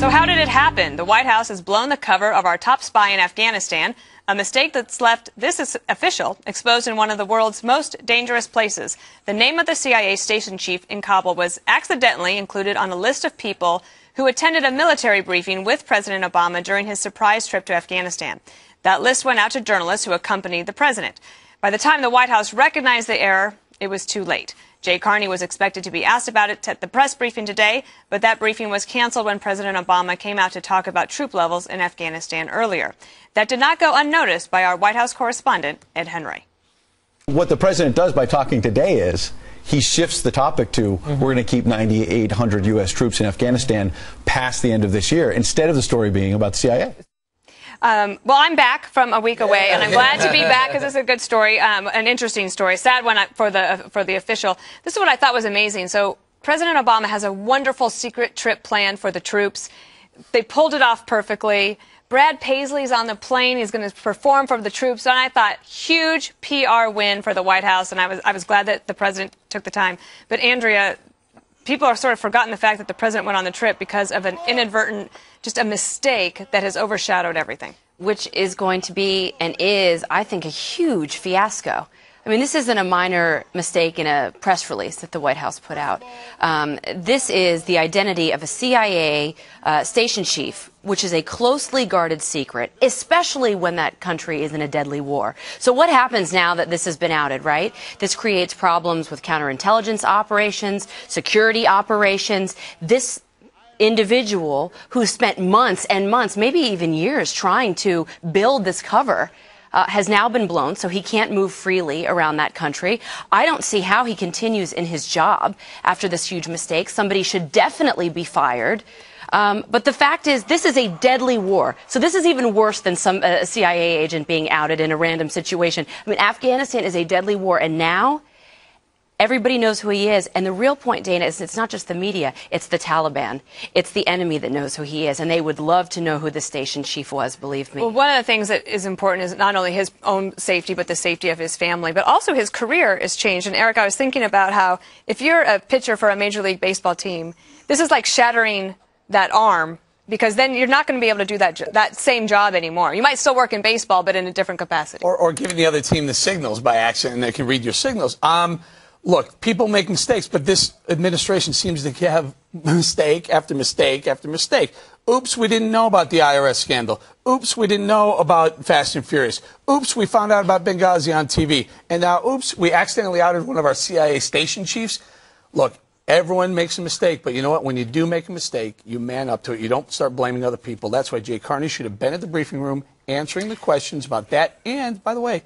So how did it happen? The White House has blown the cover of our top spy in Afghanistan, a mistake that's left, this is official, exposed in one of the world's most dangerous places. The name of the CIA station chief in Kabul was accidentally included on a list of people who attended a military briefing with President Obama during his surprise trip to Afghanistan. That list went out to journalists who accompanied the president. By the time the White House recognized the error, it was too late. Jay Carney was expected to be asked about it at the press briefing today, but that briefing was canceled when President Obama came out to talk about troop levels in Afghanistan earlier. That did not go unnoticed by our White House correspondent, Ed Henry. What the president does by talking today is he shifts the topic to we're going to keep 9,800 U.S. troops in Afghanistan past the end of this year, instead of the story being about the CIA. Well, I'm back from a week away, and I'm glad to be back because it's a good story, an interesting story, sad one for the official. This is what I thought was amazing. So President Obama has a wonderful secret trip planned for the troops. They pulled it off perfectly. Brad Paisley's on the plane. He's going to perform for the troops. And I thought, huge PR win for the White House, and I was glad that the president took the time. But, Andrea, people are sort of forgotten the fact that the president went on the trip because of an inadvertent, just a mistake that has overshadowed everything. Which is going to be and is, I think, a huge fiasco. I mean, this isn't a minor mistake in a press release that the White House put out. This is the identity of a CIA station chief, which is a closely guarded secret, especially when that country is in a deadly war. So what happens now that this has been outed, right? This creates problems with counterintelligence operations, security operations. This individual who spent months and months, maybe even years, trying to build this cover has now been blown, so he can't move freely around that country. I don't see how he continues in his job after this huge mistake. Somebody should definitely be fired. But the fact is, this is a deadly war. So this is even worse than some CIA agent being outed in a random situation. I mean, Afghanistan is a deadly war, and now everybody knows who he is. And the real point, Dana, is it's not just the media. It's the Taliban. It's the enemy that knows who he is. And they would love to know who the station chief was, believe me. Well, one of the things that is important is not only his own safety, but the safety of his family. But also his career is changed. And, Eric, I was thinking about how if you're a pitcher for a Major League Baseball team, this is like shattering that arm, because then you're not going to be able to do that same job anymore. You might still work in baseball, but in a different capacity. Or giving the other team the signals by accident, and they can read your signals. Look, people make mistakes, but this administration seems to have mistake after mistake after mistake. Oops, we didn't know about the IRS scandal. Oops, we didn't know about Fast and Furious. Oops, we found out about Benghazi on TV. And now, oops, we accidentally outed one of our CIA station chiefs. Look, everyone makes a mistake, but you know what? When you do make a mistake, you man up to it. You don't start blaming other people. That's why Jay Carney should have been at the briefing room answering the questions about that. And, by the way,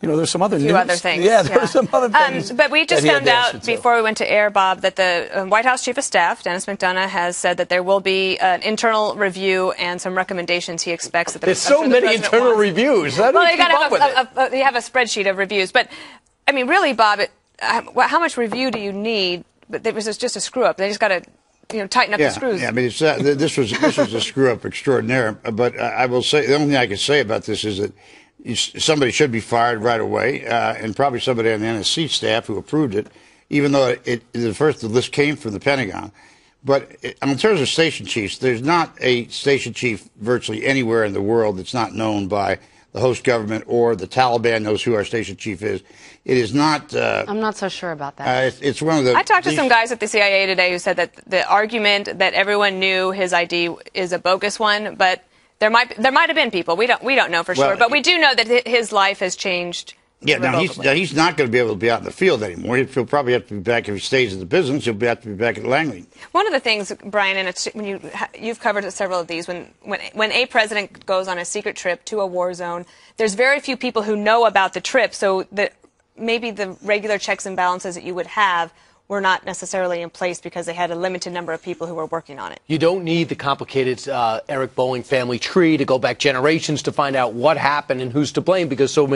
you know, there's some other news. Other things. Yeah, there's some other things. But we just found out before we went to air, Bob, that the White House Chief of Staff, Dennis McDonough, has said that there will be an internal review and some recommendations he expects. That there's so many internal reviews. How do you keep up with it? You have a spreadsheet of reviews. But, I mean, really, Bob, how much review do you need? But it was just a screw-up. They just got to tighten up the screws. Yeah, I mean, this was a screw-up extraordinaire. But I will say, the only thing I can say about this is that somebody should be fired right away, and probably somebody on the NSC staff who approved it, even though the list came from the Pentagon. But in terms of station chiefs, there's not a station chief virtually anywhere in the world that's not known by the host government, or the Taliban knows who our station chief is. It is not. I'm not so sure about that. It's one of the. I talked to some guys at the CIA today who said that the argument that everyone knew his ID is a bogus one, but there might have been people. We don't know for sure, but we do know that his life has changed. Yeah, now he's not going to be able to be out in the field anymore. He'll probably have to be back if he stays in the business. He'll have to be back at Langley. One of the things, Brian, and it's, when you've covered several of these, when a president goes on a secret trip to a war zone, there's very few people who know about the trip, so that maybe the regular checks and balances that you would have were not necessarily in place because they had a limited number of people who were working on it. You don't need the complicated Eric Bolling family tree to go back generations to find out what happened and who's to blame, because so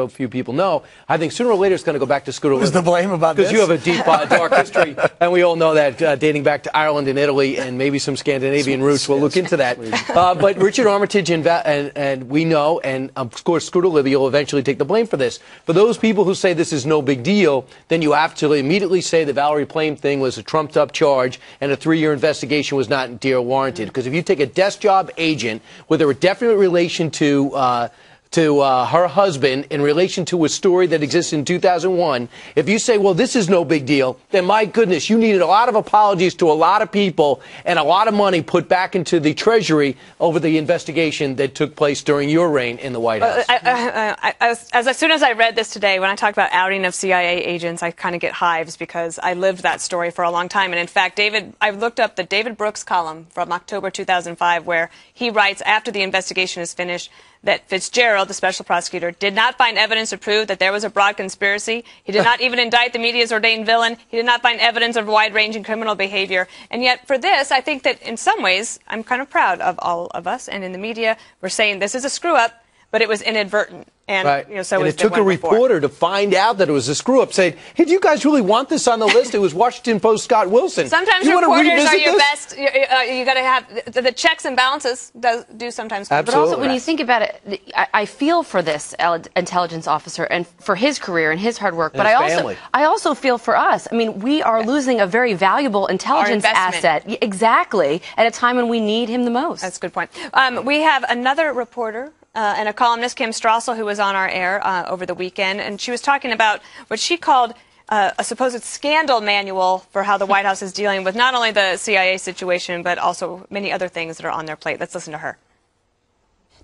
few people know. I think sooner or later it's going to go back to Scooter. Who's to blame about this? Because you have a deep, dark history, and we all know that dating back to Ireland and Italy and maybe some Scandinavian roots. We'll look into that. But Richard Armitage and we know, and of course Scooter Libby will eventually take the blame for this. For those people who say this is no big deal, then you have to immediately definitely say the Valerie Plame thing was a trumped-up charge and a 3-year investigation was not warranted. Because if you take a desk job agent with a definite relation to her husband in relation to a story that existed in 2001, if you say, well, this is no big deal, then my goodness, you needed a lot of apologies to a lot of people and a lot of money put back into the Treasury over the investigation that took place during your reign in the White House. As soon as I read this today, when I talk about outing of CIA agents, I kind of get hives because I lived that story for a long time. And in fact, I looked up the David Brooks column from October 2005, where he writes after the investigation is finished that Fitzgerald, the special prosecutor, did not find evidence to prove that there was a broad conspiracy. He did not even indict the media's ordained villain. He did not find evidence of wide-ranging criminal behavior. And yet, for this, I think that in some ways, I'm kind of proud of all of us. And in the media, we're saying this is a screw-up, but it was inadvertent. And, right. So and it took a reporter to find out that it was a screw-up, saying, hey, do you guys really want this on the list? It was Washington Post Scott Wilson. Sometimes reporters are your best. You got to have the checks and balances do sometimes come. But also, when you think about it, I feel for this intelligence officer and for his career and his hard work. But I also feel for us. I mean, we are losing a very valuable intelligence asset. Exactly. At a time when we need him the most. That's a good point. We have another reporter. And a columnist, Kim Strassel, who was on our air over the weekend, and she was talking about what she called a supposed scandal manual for how the White House is dealing with not only the CIA situation, but also many other things that are on their plate. Let's listen to her.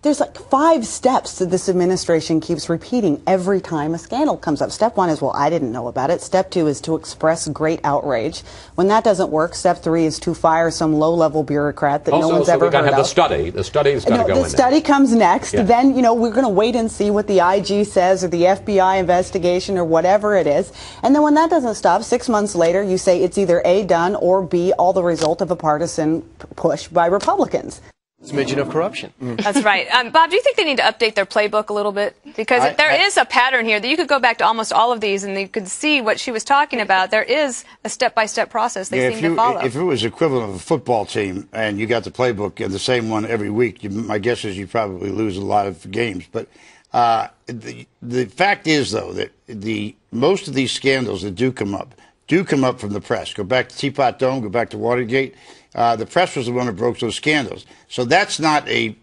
There's like 5 steps that this administration keeps repeating every time a scandal comes up. Step 1 is, well, I didn't know about it. Step 2 is to express great outrage. When that doesn't work, step 3 is to fire some low-level bureaucrat that no one's ever heard of. We've got to have the study. The study's got to go in there. The study comes next. Yeah. Then, we're going to wait and see what the IG says or the FBI investigation or whatever it is. And then when that doesn't stop, 6 months later, you say it's either A, done, or B, all the result of a partisan push by Republicans. Smidgen of corruption. That's right. Bob, do you think they need to update their playbook a little bit? Because there is a pattern here that you could go back to almost all of these and you could see what she was talking about. There is a step-by-step process they seem to follow. If it was equivalent of a football team and you got the playbook and the same one every week, my guess is you probably lose a lot of games. But the fact is, though, that most of these scandals that do come up from the press. Go back to Teapot Dome, go back to Watergate. The press was the one that broke those scandals. So that's not the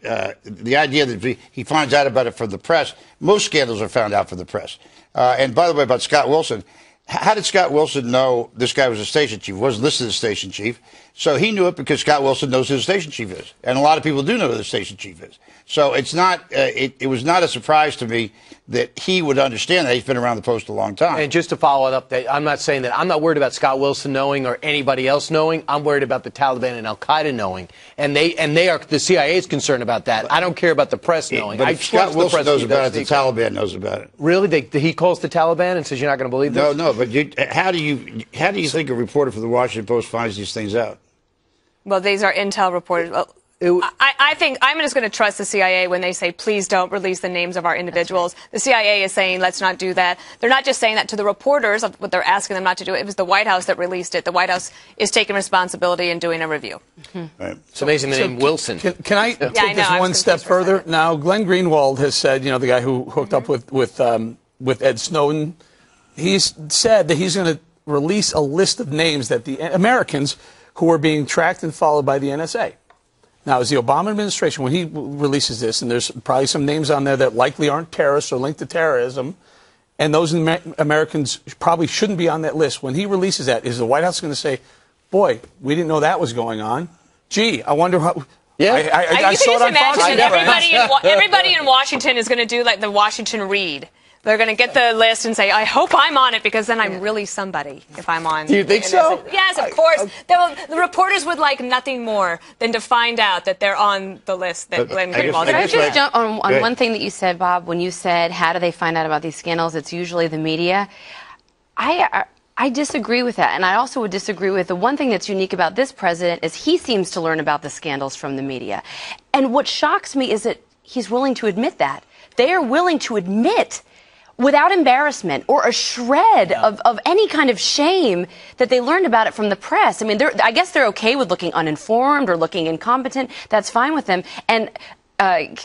idea that he finds out about it from the press. Most scandals are found out from the press. And by the way, about Scott Wilson, how did Scott Wilson know this guy was a station chief? He wasn't listed as station chief. So he knew it because Scott Wilson knows who the station chief is. And a lot of people do know who the station chief is. So it's not, it was not a surprise to me that he would understand that. He's been around the Post a long time. And just to follow it up, I'm not saying that I'm not worried about Scott Wilson knowing or anybody else knowing. I'm worried about the Taliban and Al-Qaeda knowing. And they are, the CIA is concerned about that. I don't care about the press knowing. But if Scott Wilson knows about it, the Taliban knows about it. Really? He calls the Taliban and says you're not going to believe this? No, but how do you think a reporter for the Washington Post finds these things out? Well, these are intel reporters. Well, I think I'm just going to trust the CIA when they say, please don't release the names of our individuals. Right. The CIA is saying, let's not do that. They're not just saying that to the reporters of what they're asking them not to do. It was the White House that released it. The White House is taking responsibility and doing a review. Mm-hmm. Right. It's amazing the name Wilson. Can I take this one step further? Now, Glenn Greenwald has said, the guy who hooked up with Ed Snowden, he's said that he's going to release a list of names that the Americans who are being tracked and followed by the NSA. Now, as the Obama administration, when he releases this, and there's probably some names on there that likely aren't terrorists or linked to terrorism, and those Americans probably shouldn't be on that list. When he releases that, is the White House going to say, boy, we didn't know that was going on? Gee, I wonder how... Yeah, I saw it on Fox. Everybody in Washington is going to do like the Washington read. They're going to get the list and say, I hope I'm on it because then I'm really somebody if I'm on. Do you think so? Yes, of course. The reporters would like nothing more than to find out that they're on the list that Glenn Greenwald is. Can I just jump on one thing that you said, Bob, when you said, how do they find out about these scandals? It's usually the media. I disagree with that, and I also would disagree with the one thing that's unique about this president is he seems to learn about the scandals from the media. And what shocks me is that he's willing to admit that. They are willing to admit without embarrassment or a shred of any kind of shame that they learned about it from the press. I mean, I guess they're okay with looking uninformed or looking incompetent. That's fine with them. And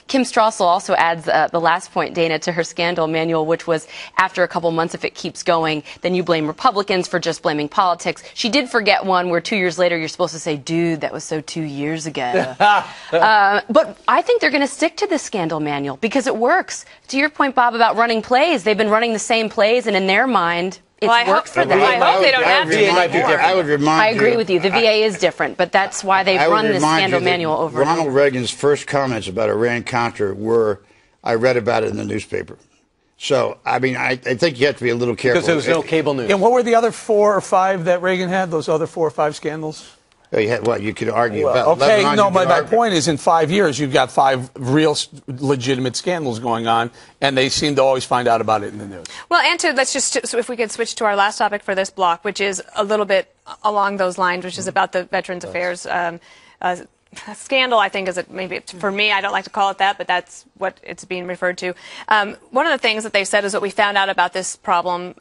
Kim Strassel also adds the last point, Dana, to her scandal manual, which was after a couple months, if it keeps going, then you blame Republicans for just blaming politics. She did forget one where 2 years later you're supposed to say, dude, that was so 2 years ago. But I think they're going to stick to the scandal manual because it works. To your point, Bob, about running plays, they've been running the same plays, and in their mind, it's worked for them. I hope they don't have to. I would remind I agree with you. The VA is different, but that's why they've run this scandal manual over and over. Ronald Reagan's first comments about Iran-Contra were, I read about it in the newspaper. So, I mean, I think you have to be a little careful. Because there was no cable news. And what were the other 4 or 5 that Reagan had, those other 4 or 5 scandals? You could argue about. Okay, no, but my point is in 5 years, you've got 5 real legitimate scandals going on, and they seem to always find out about it in the news. Well, and so if we could switch to our last topic for this block, which is a little bit along those lines, which is about the Veterans Affairs scandal, I think, is it maybe for me, I don't like to call it that, but that's what it's being referred to. One of the things that they've said is that we found out about this problem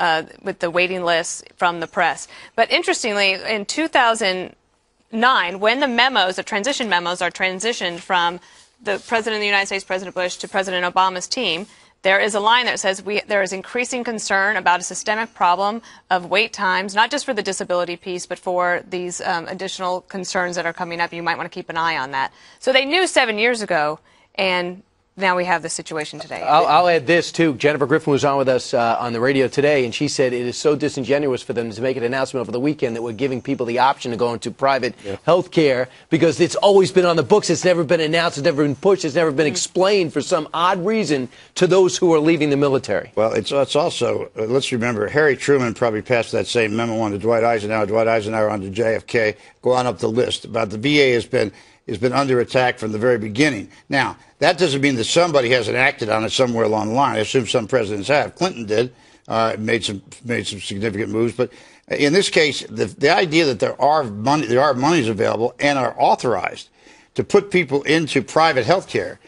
with the waiting lists from the press. But interestingly, in 2009, when the transition memos are transitioned from the President of the United States, President Bush, to President Obama's team, there is a line that says there is increasing concern about a systemic problem of wait times, not just for the disability piece, but for these additional concerns that are coming up. You might want to keep an eye on that. So they knew 7 years ago, and now we have the situation today. I'll add this, too. Jennifer Griffin was on with us on the radio today, and she said it is so disingenuous for them to make an announcement over the weekend that we're giving people the option to go into private health care because it's always been on the books. It's never been announced. It's never been pushed. It's never been explained for some odd reason to those who are leaving the military. Well, it's also, let's remember, Harry Truman probably passed that same memo on to Dwight Eisenhower on to JFK, go on up the list. About the VA has been under attack from the very beginning. Now, that doesn't mean that somebody hasn't acted on it somewhere along the line. I assume some presidents have. Clinton did, made some significant moves. But in this case, the idea that there are monies available and are authorized to put people into private health care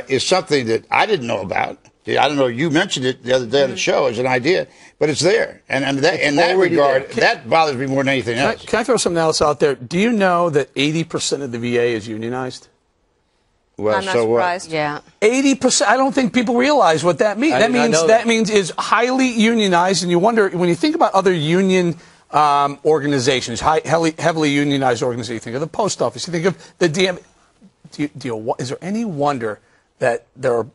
is something that I didn't know about. I don't know. You mentioned it the other day on the show as an idea, but it's there. And in that regard, that bothers me more than anything else. Can I throw something else out there? Do you know that 80% of the VA is unionized? Well, I'm not so surprised. what? Yeah. 80%. I don't think people realize what that means. That means is highly unionized, and you wonder when you think about other union organizations, heavily unionized organizations. You think of the post office. You think of the DM. Is there any wonder that there are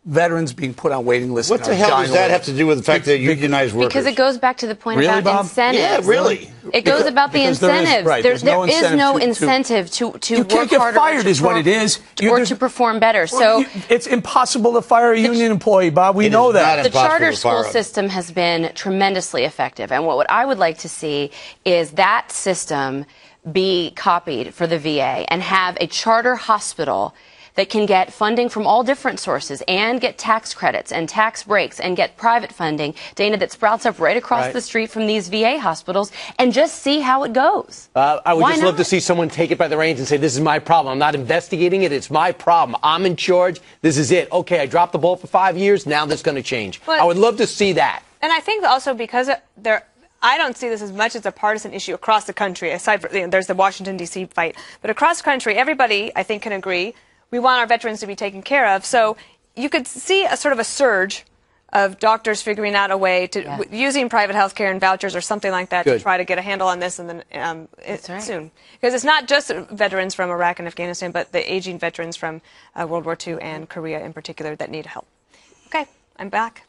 veterans being put on waiting lists? What the hell does that have to do with the fact that unionized workers? Because it goes back to the point about Bob? incentives. Yeah, really. It goes about the incentives. There is no incentive to work harder. You can't get fired, is what it is. Or to perform better. So it's impossible to fire a union employee, Bob. We know that. The charter school system has been tremendously effective, and what I would like to see is that system be copied for the VA and have a charter hospital that can get funding from all different sources and get tax credits and tax breaks and get private funding, Dana, that sprouts up right across the street from these VA hospitals, and just see how it goes. I would love to see someone take it by the reins and say, this is my problem. I'm not investigating it. It's my problem. I'm in charge. This is it. Okay, I dropped the ball for 5 years. Now that's going to change. I would love to see that. And I think also because I don't see this as much as a partisan issue across the country, aside from there's the Washington, D.C. fight. But across the country, everybody, I think, can agree we want our veterans to be taken care of. So you could see a sort of a surge of doctors figuring out a way to using private health care and vouchers or something like that to try to get a handle on this and then soon. Because it's not just veterans from Iraq and Afghanistan, but the aging veterans from World War II and Korea in particular that need help. Okay, I'm back.